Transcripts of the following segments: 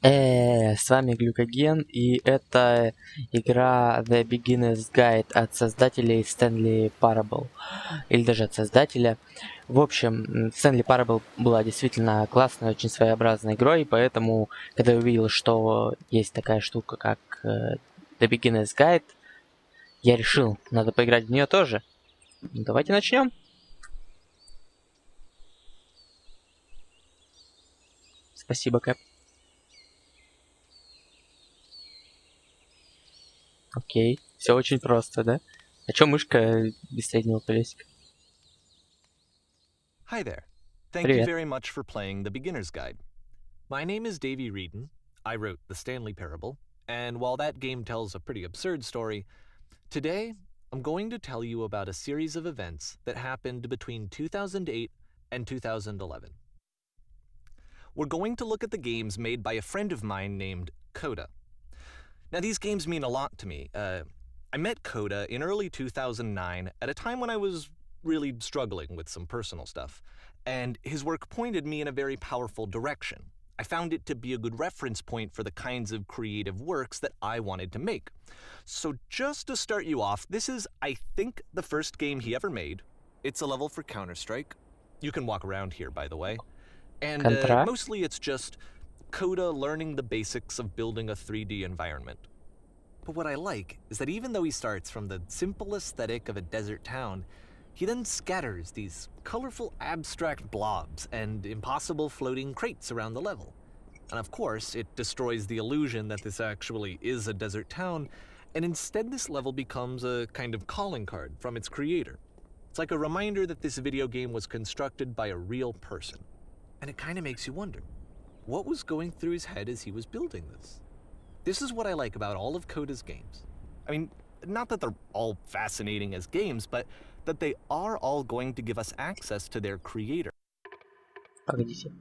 С вами Глюкоген, и это игра The Beginner's Guide от создателей Stanley Parable, или даже от создателя. В общем, Stanley Parable была действительно классной, очень своеобразной игрой, поэтому, когда я увидел, что есть такая штука, как The Beginner's Guide, я решил, надо поиграть в нее тоже. Давайте начнем. Спасибо, Кэп. Окей, все очень просто, да? А чё мышка без среднего колесика? Hi there. Thank you Привет. very much for playing The Beginner's Guide. My name is Davey Reedon. I wrote The Stanley Parable, and while that game tells a pretty absurd story, today I'm going to tell you about a series of events that happened between 2008 and 2011. We're going to look at the games made by a friend of mine named Coda. Now, these games mean a lot to me. I met Coda in early 2009 at a time when I was really struggling with some personal stuff, and his work pointed me in a very powerful direction. I found it to be a good reference point for the kinds of creative works that I wanted to make. So just to start you off, this is, I think, the first game he ever made. It's a level for Counter-Strike. You can walk around here, by the way. And Контра. mostly it's just Coda learning the basics of building a 3D environment. But what I like is that even though he starts from the simple aesthetic of a desert town, he then scatters these colorful abstract blobs and impossible floating crates around the level. And of course, it destroys the illusion that this actually is a desert town, and instead this level becomes a kind of calling card from its creator. It's like a reminder that this video game was constructed by a real person. And it kind of makes you wonder, what was going through his head as he was building this? This is what I like about all of Coda's games. I mean, not that they're all fascinating as games, but that they are all going to give us access to their creator. Погодите.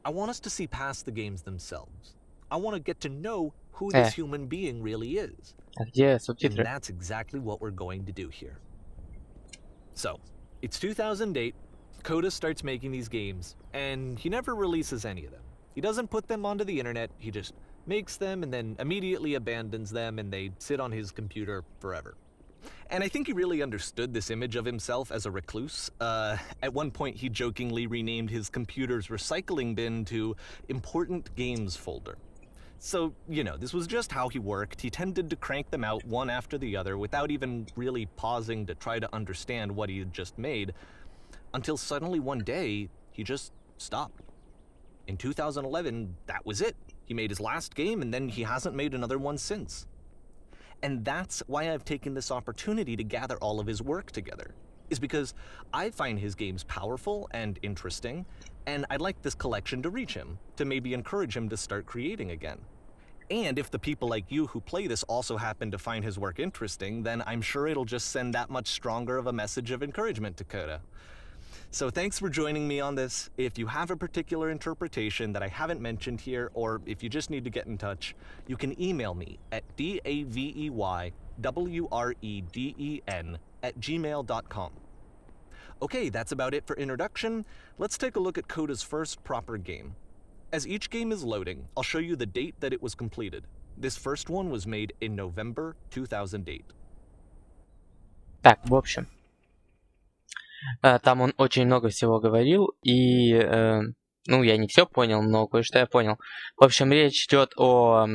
I want us to see past the games themselves. I want to get to know who this Э, human being really is. а где And субтитры? that's exactly what we're going to do here. So, it's 2008, Coda starts making these games, and he never releases any of them. He doesn't put them onto the internet, he just makes them and then immediately abandons them, and they sit on his computer forever. And I think he really understood this image of himself as a recluse. At one point, he jokingly renamed his computer's recycling bin to Important Games Folder. So, you know, this was just how he worked. He tended to crank them out one after the other without even really pausing to try to understand what he had just made, until suddenly one day, he just stopped. In 2011, that was it. He made his last game, and then he hasn't made another one since. And that's why I've taken this opportunity to gather all of his work together, is because I find his games powerful and interesting, and I'd like this collection to reach him, to maybe encourage him to start creating again. And if the people like you who play this also happen to find his work interesting, then I'm sure it'll just send that much stronger of a message of encouragement to Coda. So thanks for joining me on this. If you have a particular interpretation that I haven't mentioned here, or if you just need to get in touch, you can email me at daveywreden@gmail.com. Okay, that's about it for introduction. Let's take a look at Coda's first proper game. As each game is loading, I'll show you the date that it was completed. This first one was made in November 2008. Так, в общем, там он очень много всего говорил, и, ну, я не все понял, но кое-что я понял. В общем, речь идет о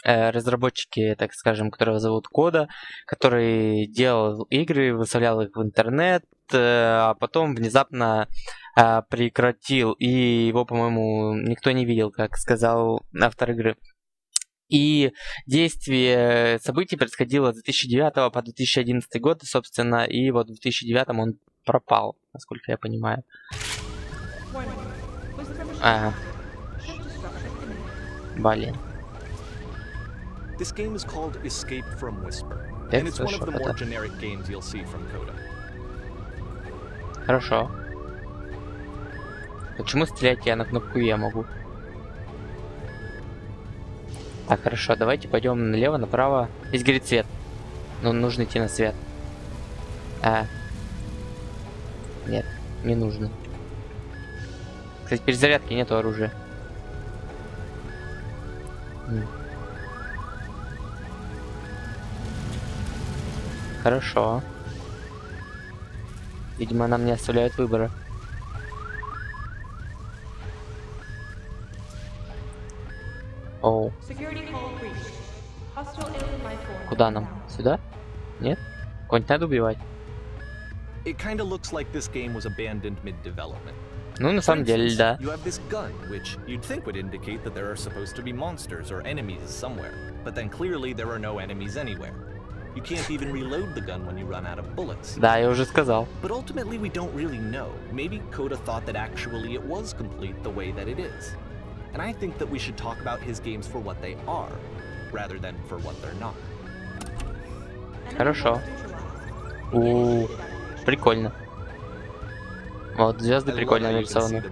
разработчике, так скажем, которого зовут Кода, который делал игры, выставлял их в интернет, а потом внезапно прекратил, и его, по-моему, никто не видел, как сказал автор игры. И действие событий происходило с 2009 по 2011 год, собственно, и вот в 2009 он пропал, насколько я понимаю. Блин. This game is called Escape from Whisper, Я and it's one of слышал the more это. generic games you'll see from Coda. Хорошо. Почему стрелять я на кнопку Е могу? Так, хорошо, давайте пойдем налево, направо. Здесь горит свет. Но нужно идти на свет. Нет, не нужно. Кстати, перезарядки нету оружия. Хорошо. Видимо, нам не оставляют выбора. Оу. Куда нам? Сюда? Нет? Кого-нибудь надо убивать? It kind of looks like this game was abandoned mid-development. Ну, на самом деле, да. You have this gun, which you'd think would indicate that there are supposed to be monsters or enemies somewhere, but then clearly there are no enemies anywhere. You can't even reload the gun when you run out of bullets. Да, я уже сказал. But ultimately we don't really know. Maybe Coda thought that actually it was complete the way that it is. And I think that we should talk about his games for what they are, rather than for what they're not. Хорошо. Прикольно. Вот, звезды прикольно нарисованы.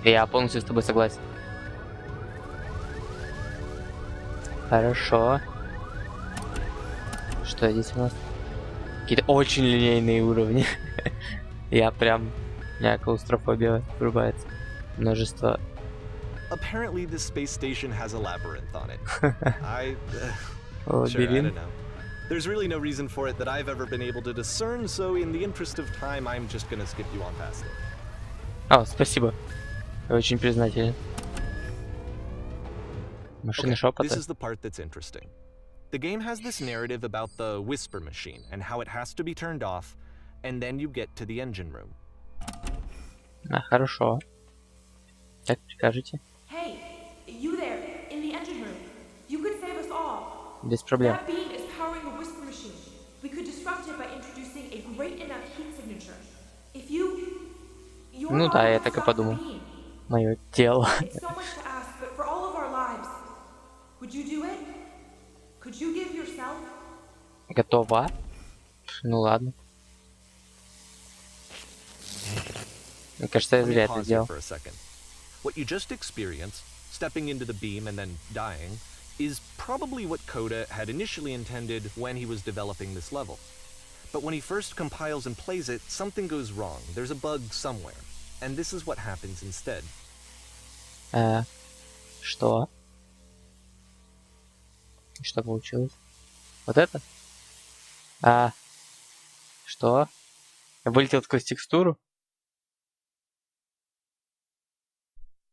Я полностью с тобой согласен. Хорошо. Что здесь у нас? Какие-то очень линейные уровни. Я прям... У меня клаустрофобия врубается. Множество... Apparently this space station has a labyrinth on it. О, Sure, I Белин. don't know. There's really no reason for it that I've ever been able to discern, so in the interest of time, I'm just gonna skip you on past it. О, спасибо. Я очень признателен. Машина This шепота. is the part that's interesting. The game has this narrative about the whisper machine and how it has to be turned off, and then you get to the engine room. Хорошо. Так прикажете? Hey, you there, in the engine room. You could save us all. Без проблем. That beam is powering the whisper machine. We could disrupt it by introducing a great enough heat signature. If you're Ну да, я так и подумал. Мое тело. It's so much to ask, but for all of our lives, would you do it? Could you give yourself? Готова? Ну ладно. Мне кажется, я Let me зря это pause here сделал. for a second. What you just experienced, stepping into the beam and then dying, is probably what Coda had initially intended when he was developing this level. But when he first compiles and plays it, something goes wrong. There's a bug somewhere. And this is what happens instead. Что? Что получилось? Вот это? Что? Я вылетел сквозь текстуру?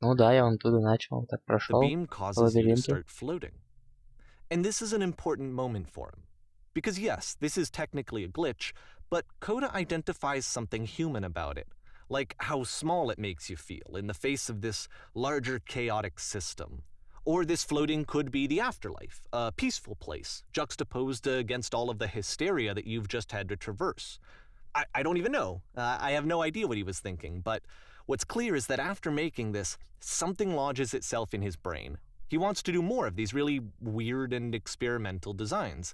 Ну да, я вон туда начал, вот так The прошел. beam causes you to лабиринте. start floating. And this is an important moment for him. Because yes, this is technically a glitch, but Coda identifies something human about it. Like how small it makes you feel in the face of this larger chaotic system. Or this floating could be the afterlife, a peaceful place, juxtaposed against all of the hysteria that you've just had to traverse. I don't even know. I have no idea what he was thinking, but what's clear is that after making this, something lodges itself in his brain. He wants to do more of these really weird and experimental designs.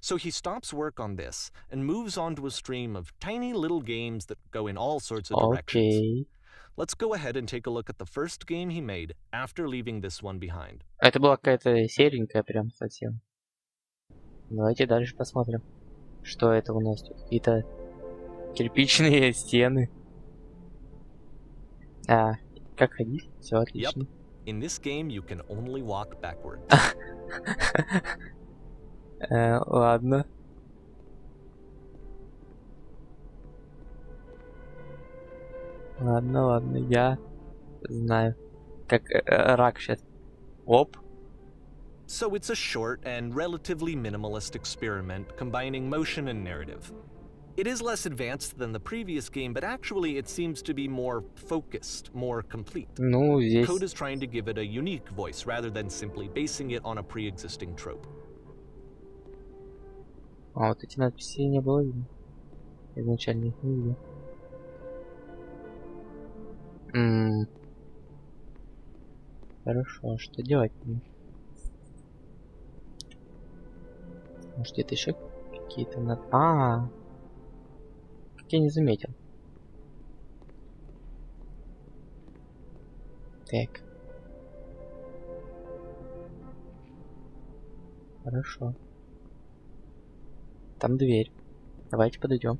So he stops work on this and moves on to a stream of tiny little games that go in all sorts of directions. Окей. Let's go ahead and take a look at the first game he made after leaving this one behind. Это была какая-то серенькая прям совсем. Давайте дальше посмотрим. Что это у нас тут? Какие-то кирпичные стены. Как ходить? Все отлично. In this game, you can only walk backwards. Ладно. Ладно, я знаю. Как рак сейчас. Оп. So it's a short and relatively minimalist experiment combining motion and narrative. It is less advanced than the previous game, but actually it seems to be more focused, more complete. Ну, здесь... Coda's trying to give it a unique voice rather than simply basing it on a pre-existing trope. А вот эти надписи не было видно. Изначально их не видел. Хорошо, а что делать мне? Может, где-то еще какие-то над... Как я не заметил. Так. Хорошо. Там дверь. Давайте подойдем.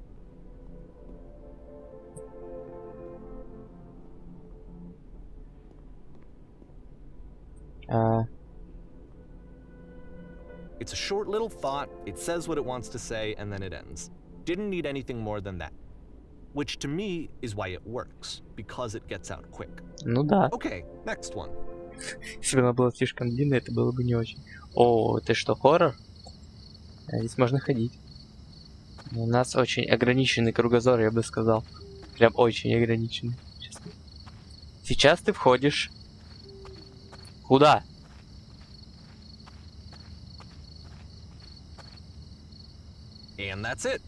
It's a short little thought, it says what it wants to say, and then it ends. Didn't need anything more than that. Which to me is why it works, because it gets out quick. Ну да. Okay, next one. Если бы она была слишком длинная, это было бы не очень. О, ты что, хоррор? Здесь можно ходить. У нас очень ограниченный кругозор, я бы сказал. Прям очень ограниченный. Сейчас ты входишь. Куда? And that's it.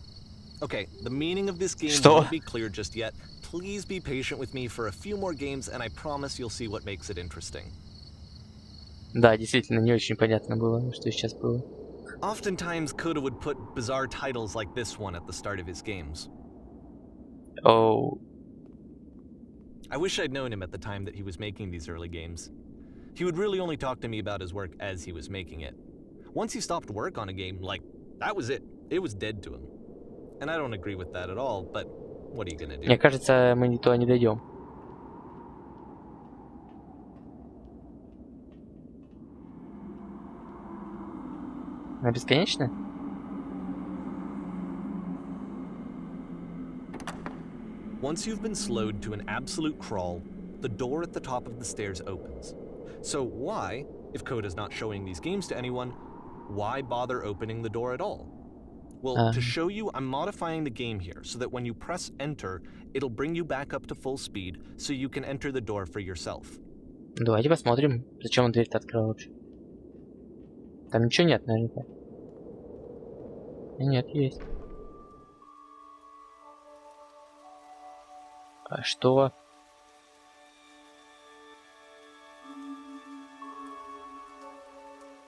Okay, the meaning of this game Что? won't be clear just yet. Please be patient with me for a few more games, and I promise you'll see what makes it interesting. Да, действительно, не очень понятно было, что сейчас было. Oftentimes, Koda would put bizarre titles like this one at the start of his games. Оу. I wish I'd known him at the time that he was making these early games. He would really only talk to me about his work as he was making it. Once he stopped work on a game, like, that was it. It was dead to him. And I don't agree with that at all, but what are you gonna do? Мне кажется, мы ни туда не дойдем. Она бесконечная? Once you've been slowed to an absolute crawl, the door at the top of the stairs opens. So why, if Koda's not showing these games to anyone, why bother opening the door at all? Well, to show you, I'm modifying the game here so that when you press enter, it'll bring you back up to full speed so you can enter the door for yourself. Давайте посмотрим, зачем он дверь-то открыл вообще. Там ничего нет, наверняка. Нет, есть. А что?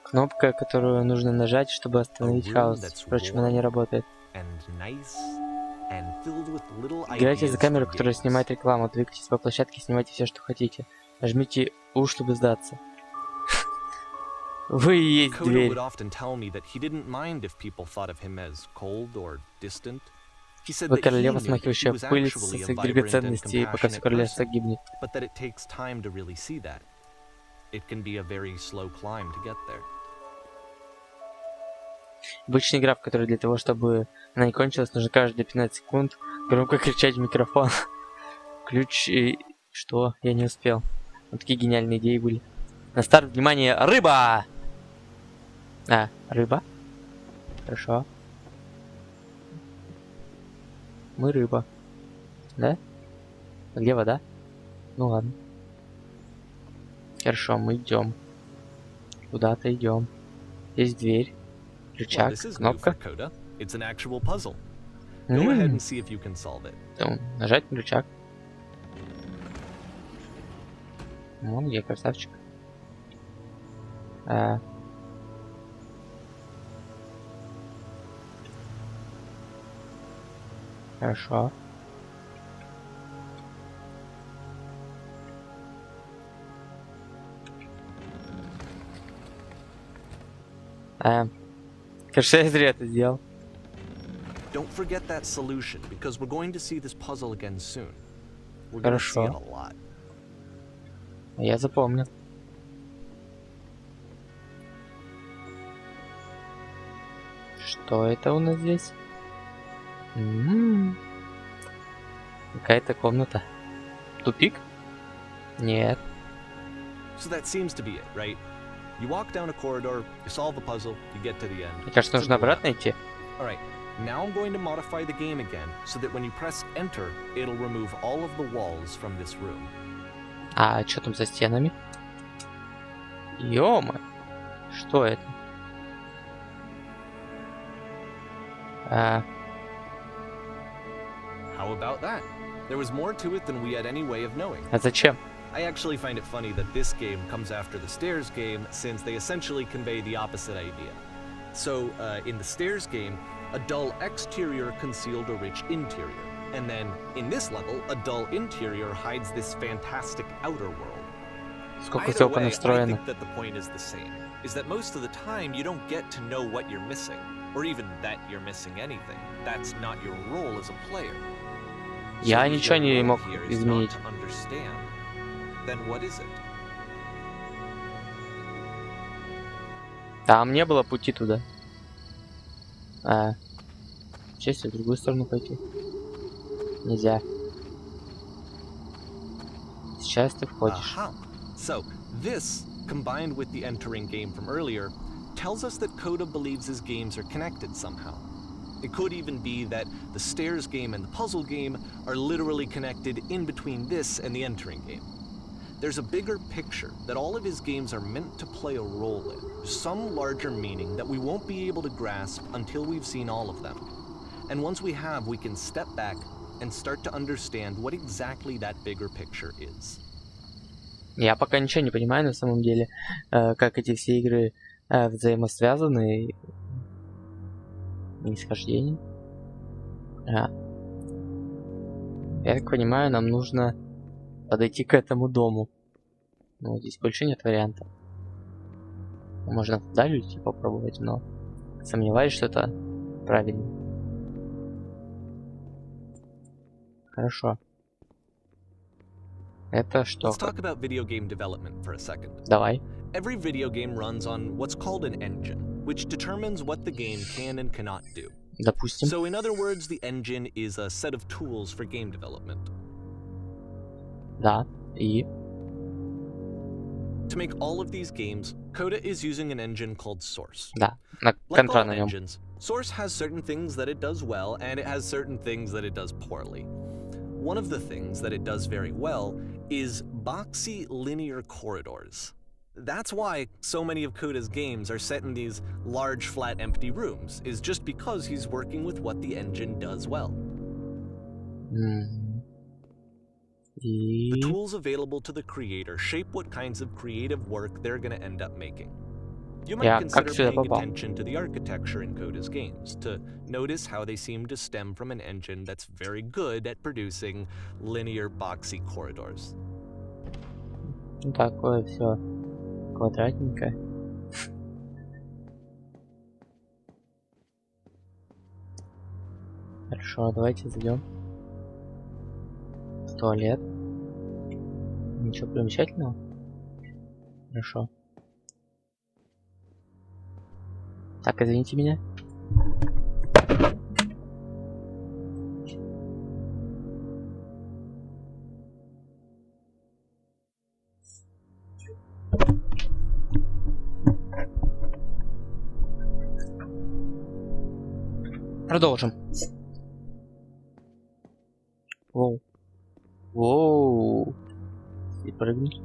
Кнопка, которую нужно нажать, чтобы остановить хаос. Впрочем, она не работает. Играйте за камеру, которая снимает рекламу. Двигайтесь по площадке, снимайте все, что хотите. Нажмите U, чтобы сдаться. Вы и есть дверь. Вы королева, смахивающая пыль со своих драгоценностей, пока все королевство гибнет. Обычная игра, в которой для того, чтобы она не кончилась, нужно каждые 15 секунд громко кричать в микрофон. Ключ и... Что? Я не успел. Вот такие гениальные идеи были. На старт, внимание, рыба! А, рыба? Хорошо. Мы рыба. Да? А где вода? Ну ладно. Хорошо, мы идем. Куда-то идем. Есть дверь. Ключак, кнопка. Нажать на ключак. Ну, где красавчик? Хорошо. Кажется, я зря это сделал. Don't forget that solution, because we're going to see this puzzle again soon. We're going to see it a lot. Я запомнил. Что это у нас здесь? Какая-то комната. Тупик? Нет. So that seems to be it, right? You walk down a corridor, you solve the puzzle, you get to the end. Мне кажется, нужно обратно идти. All right. Now I'm going to modify the game again, so that when you press enter, it'll remove all of the walls from this room. А что там за стенами? Ё-моё! Что это? How about that? There was more to it than we had any way of knowing. А зачем? I actually find it funny that this game comes after the Stairs game, since they essentially convey the opposite idea. So, in the Stairs game, a dull exterior concealed a rich interior. And then, in this level, a dull interior hides this fantastic outer world. Сколько всего понастроено. I think that the point is the same, is that most of the time you don't get to know what you're missing, or even that you're missing anything. That's not your role as a player. Я ничего не мог изменить. Then what is it? Там не было пути туда. Сейчас в другую сторону пойти. Нельзя. Сейчас ты входишь. So, this, combined with the entering game from earlier, tells us that Coda believes his games are connected somehow. It could even be that the stairs game and the puzzle game are literally connected in between this and the entering game. There's a bigger picture that all of his games are meant to play a role in, some larger meaning that we won't be able to grasp until we've seen all of them. And once we have, we can step back and start to understand what exactly that bigger picture is. Я пока ничего не понимаю на самом деле, как эти все игры взаимосвязаны. Нисхождение. Я так понимаю, нам нужно подойти к этому дому. Ну, здесь больше нет вариантов. Можно вдаль уйти попробовать, но сомневаюсь, что это правильно. Хорошо. Это что? Let's talk about video game development for a second. Давай. Every video game runs on what's called an engine, which determines what the game can and cannot do. Допустим. So in other words, the engine is a set of tools for game development. Да. И? To make all of these games, Coda is using an engine called Source. Да. На Like контра all на нем. engines, Source has certain things that it does well, and it has certain things that it does poorly. One of the things that it does very well is boxy linear corridors. That's why so many of Coda's games are set in these large, flat, empty rooms, is just because he's working with what the engine does well. The tools available to the creator shape what kinds of creative work they're going to end up making. You might consider paying attention to the architecture in Coda's games, to notice how they seem to stem from an engine that's very good at producing linear, boxy corridors. Такое все квадратненькое. Хорошо, давайте зайдем в туалет. Ничего примечательного. Хорошо. Так, извините меня. Продолжим. Воу. Воу. И прыгнуть.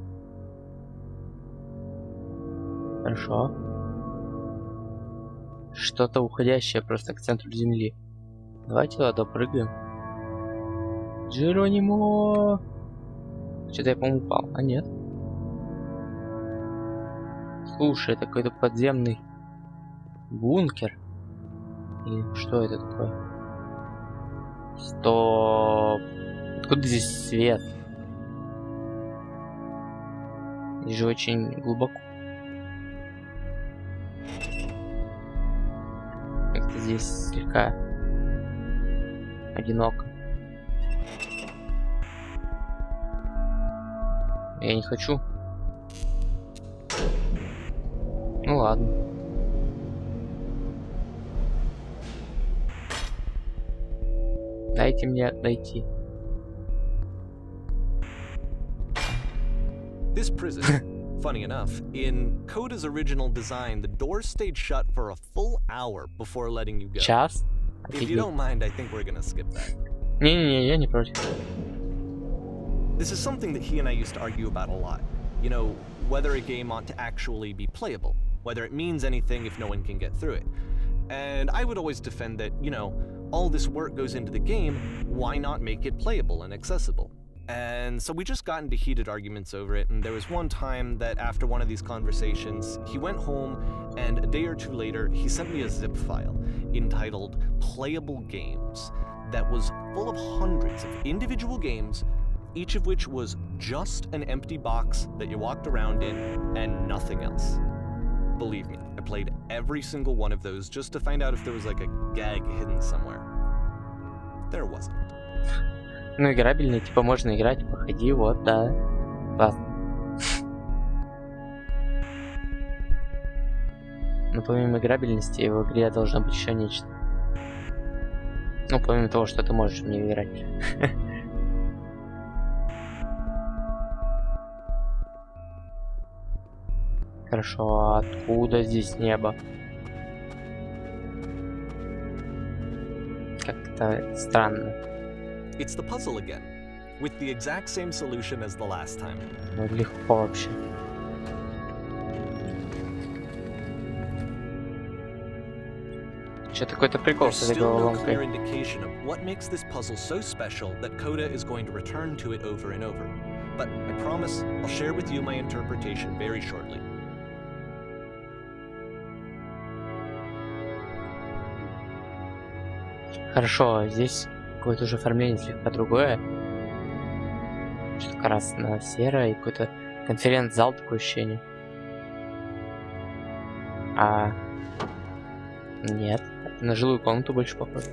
Хорошо. Что-то уходящее просто к центру земли. Давайте туда допрыгаем. Джеронимо! Что-то я, по-моему, упал. А нет. Слушай, это какой-то подземный бункер. Или что это такое? Стоп. Откуда здесь свет? Здесь же очень глубоко. Как-то здесь слегка одиноко. Я не хочу. Ну ладно. Дайте мне дойти. This prison, funny enough, in Coda's original design, the doors stayed shut for a full hour before letting you go. Час? If you don't mind, I think we're gonna skip that. Не-не-не, я не против. This is something that he and I used to argue about a lot. You know, whether a game ought to actually be playable, whether it means anything if no one can get through it. And I would always defend that, you know, all this work goes into the game, why not make it playable and accessible? And so we just got into heated arguments over it, and there was one time that after one of these conversations, he went home, and a day or two later, he sent me a zip file entitled Playable Games that was full of hundreds of individual games, each of which was just an empty box that you walked around in and nothing else. Believe me, I played every single one of those just to find out if there was like a gag hidden somewhere. There wasn't. Ну, играбельный, типа, можно играть, походи, вот, да. Классно. Но помимо играбельности в игре должно быть еще нечто. Ну, помимо того, что ты можешь в нее играть. Хорошо, а откуда здесь небо? Как-то странно. It's the puzzle again, with the exact same solution as the last time. Ну, легко вообще. Что такой-то прикол There's с этой still no clear головоломкой. indication of what makes this puzzle so special that Coda is going to return to it over and over. But I promise I'll share with you my interpretation very shortly. Хорошо, здесь какое-то уже оформление слегка другое. Что-то красно-серое и какой-то конференц-зал, такое ощущение. А... Нет, это на жилую комнату больше похоже.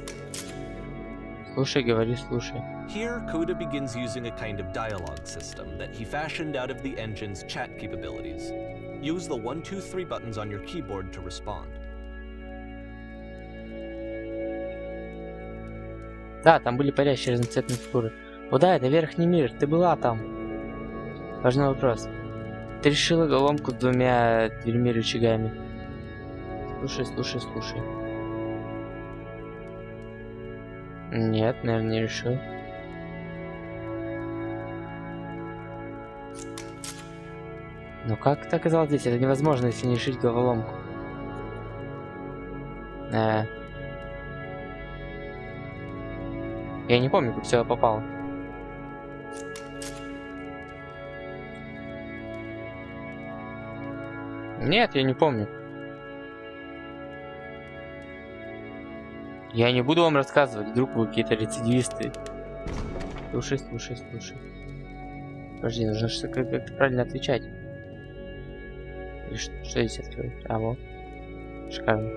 Слушай, говори, слушай. Here, Coda begins using a kind of dialogue system that he fashioned out of the engine's chat capabilities. Use the 1, 2, 3 buttons on your keyboard to respond. Да, там были парящие разноцветные фигуры. О да, это верхний мир, ты была там. Важный вопрос. Ты решила головоломку с 2 дверьми-рычагами. Слушай, слушай, слушай. Нет, наверное, не решил. Но как это оказалось здесь? Это невозможно, если не решить головоломку. Я не помню, как сюда попало. Нет, я не помню. Я не буду вам рассказывать, вдруг вы какие-то рецидивисты. Слушай, слушай, слушай. Подожди, нужно как-то правильно отвечать. Или что здесь открыть? А, вот. Шикарно.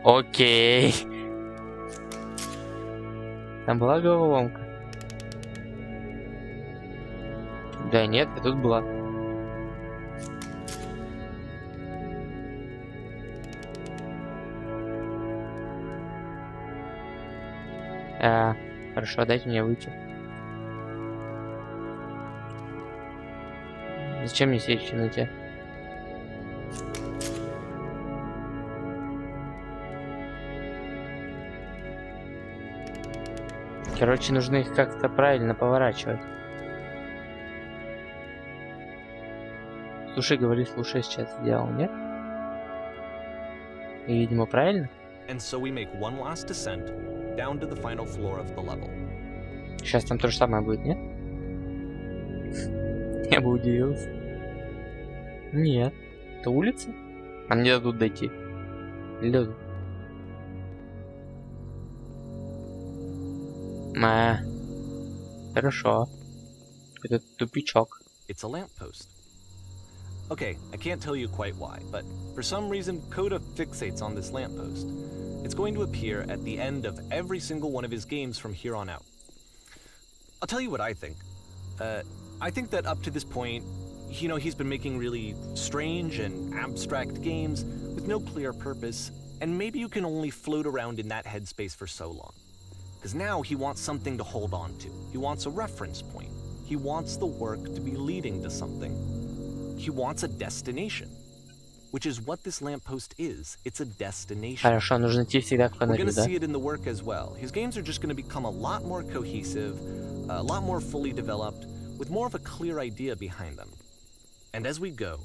Окей. Там была головоломка? Да нет, и тут была. Хорошо, дайте мне выйти. Зачем мне сидеть в темноте? Короче, нужно их как-то правильно поворачивать. Слушай, говори, слушай, сейчас сделал, нет? И, видимо, правильно? And so we make one last descent down to the final floor of the level. Сейчас там то же самое будет, нет? Я бы удивился. Нет. Это улица? Нам не дадут дойти. Не дадут. Хорошо. Это тупичок. It's a lamppost. Okay, I can't tell you quite why, but for some reason Coda fixates on this lamppost. It's going to appear at the end of every single one of his games from here on out. I'll tell you what I think. I think that up to this point, you know, he's been making really strange and abstract games with no clear purpose, and maybe you can only float around in that headspace for so long. Because now he wants something to hold on to. He wants a reference point. He wants the work to be leading to something. He wants a destination. Which is what this lamppost is. It's a destination. Хорошо, нужно идти всегда к We're фонарю, going to да? see it in the work as well. His games are just going to become a lot more cohesive, a lot more fully developed, with more of a clear idea behind them. And as we go,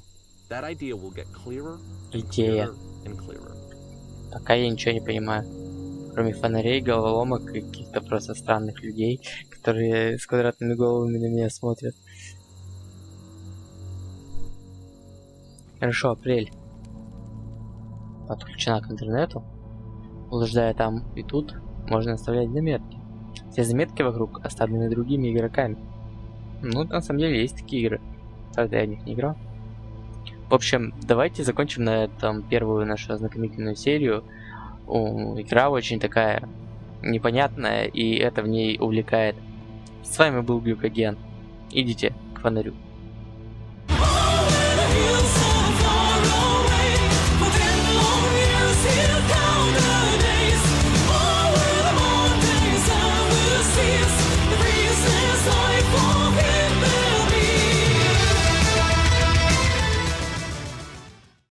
that idea will get clearer and Идея. clearer and clearer. Пока я ничего не понимаю. Кроме фонарей, головоломок и каких-то просто странных людей, которые с квадратными головами на меня смотрят. Хорошо, апрель. Подключена к интернету. Блуждая там и тут, можно оставлять заметки. Все заметки вокруг оставлены другими игроками. Ну, на самом деле, есть такие игры. Правда, я в них не играл. В общем, давайте закончим на этом первую нашу ознакомительную серию. Игра очень такая непонятная, и это в ней увлекает. С вами был Глюкоген. Идите к фонарю.